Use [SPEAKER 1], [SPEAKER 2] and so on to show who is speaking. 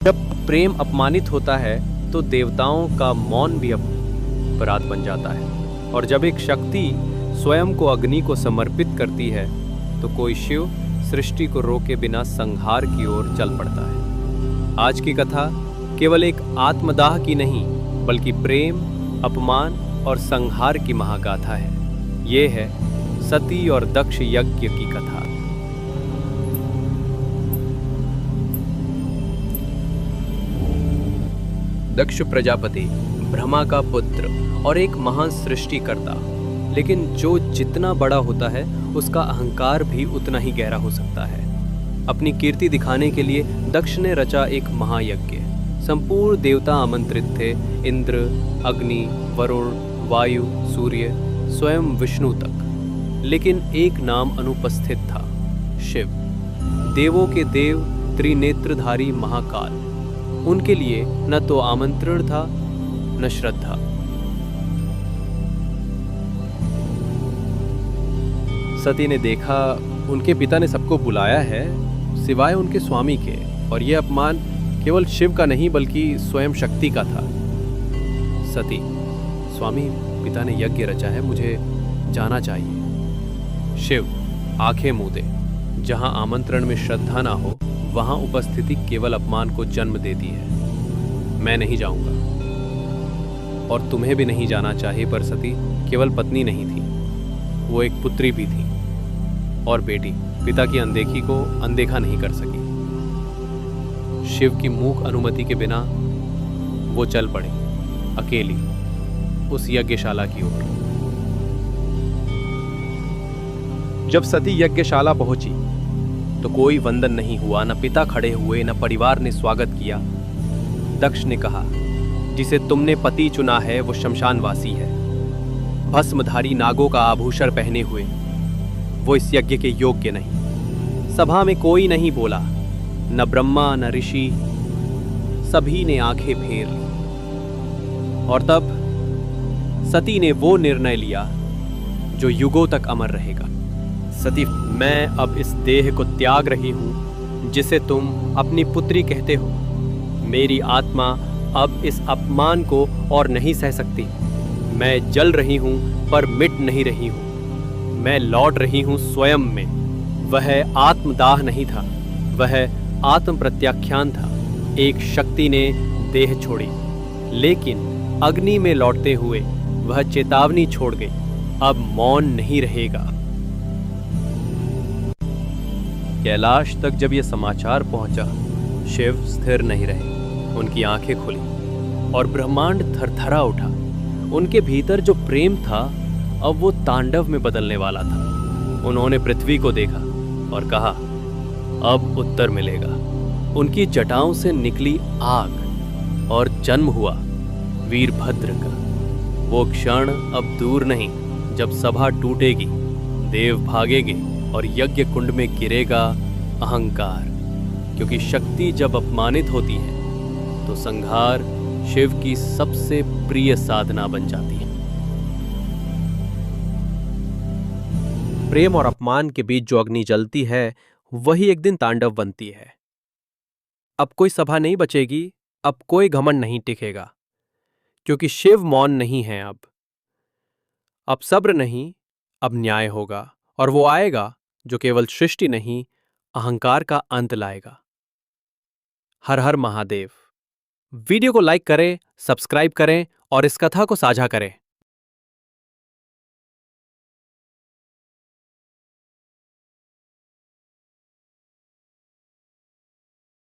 [SPEAKER 1] जब प्रेम अपमानित होता है तो देवताओं का मौन भी अपराध बन जाता है, और जब एक शक्ति स्वयं को अग्नि को समर्पित करती है तो कोई शिव सृष्टि को रोके बिना संहार की ओर चल पड़ता है। आज की कथा केवल एक आत्मदाह की नहीं, बल्कि प्रेम, अपमान और संहार की महागाथा है। ये है सती और दक्ष यज्ञ की कथा। दक्ष प्रजापति ब्रह्मा का पुत्र और एक महान सृष्टिकर्ता, लेकिन जो जितना बड़ा होता है उसका अहंकार भी उतना ही गहरा हो सकता है। अपनी कीर्ति दिखाने के लिए दक्ष ने रचा एक महायज्ञ। संपूर्ण देवता आमंत्रित थे, इंद्र, अग्नि, वरुण, वायु, सूर्य, स्वयं विष्णु तक। लेकिन एक नाम अनुपस्थित था, शिव, देवों के देव, त्रिनेत्रधारी महाकाल। उनके लिए न तो आमंत्रण था न श्रद्धा। सती ने देखा उनके पिता ने सबको बुलाया है सिवाय उनके स्वामी के, और यह अपमान केवल शिव का नहीं बल्कि स्वयं शक्ति का था। सती, स्वामी, पिता ने यज्ञ रचा है, मुझे जाना चाहिए। शिव आंखें मूंदे। जहां आमंत्रण में श्रद्धा ना हो वहां उपस्थिति केवल अपमान को जन्म देती है। मैं नहीं जाऊंगा, और तुम्हें भी नहीं जाना चाहिए। पर सती केवल पत्नी नहीं थी, वो एक पुत्री भी थी, और बेटी पिता की अनदेखी को अनदेखा नहीं कर सकी। शिव की मूक अनुमति के बिना वो चल पड़ी अकेली उस यज्ञशाला की ओर। जब सती यज्ञशाला पहुंची तो कोई वंदन नहीं हुआ, न पिता खड़े हुए, न परिवार ने स्वागत किया। दक्ष ने कहा, जिसे तुमने पति चुना है वो शमशानवासी है। भस्मधारी नागों का आभूषण पहने हुए वो इस यज्ञ के योग्य नहीं। सभा में कोई नहीं बोला, न ब्रह्मा न ऋषि, सभी ने आंखें फेर ली। और तब सती ने वो निर्णय लिया जो युगों तक अमर रहेगा। सती, मैं अब इस देह को त्याग रही हूं जिसे तुम अपनी पुत्री कहते हो। मेरी आत्मा अब इस अपमान को और नहीं सह सकती। मैं जल रही हूं पर मिट नहीं रही हूं। मैं लौट रही हूं स्वयं में। वह आत्मदाह नहीं था, वह आत्म प्रत्याख्यान था। एक शक्ति ने देह छोड़ी, लेकिन अग्नि में लौटते हुए वह चेतावनी छोड़ गई, अब मौन नहीं रहेगा। कैलाश तक जब यह समाचार पहुंचा, शिव स्थिर नहीं रहे। उनकी आंखें खुली और ब्रह्मांड थरथरा उठा। उनके भीतर जो प्रेम था अब वो तांडव में बदलने वाला था। उन्होंने पृथ्वी को देखा और कहा, अब उत्तर मिलेगा। उनकी जटाओं से निकली आग और जन्म हुआ वीरभद्र का। वो क्षण अब दूर नहीं जब सभा टूटेगी, देव भागेंगे और यज्ञ कुंड में गिरेगा अहंकार। क्योंकि शक्ति जब अपमानित होती है तो संहार शिव की सबसे प्रिय साधना बन जाती है। प्रेम और अपमान के बीच जो अग्नि जलती है वही एक दिन तांडव बनती है। अब कोई सभा नहीं बचेगी, अब कोई घमंड नहीं टिकेगा, क्योंकि शिव मौन नहीं है। अब सब्र नहीं, अब न्याय होगा, और वो आएगा जो केवल सृष्टि नहीं, अहंकार का अंत लाएगा। हर हर महादेव। वीडियो को लाइक करें, सब्सक्राइब करें और इस कथा को साझा करें।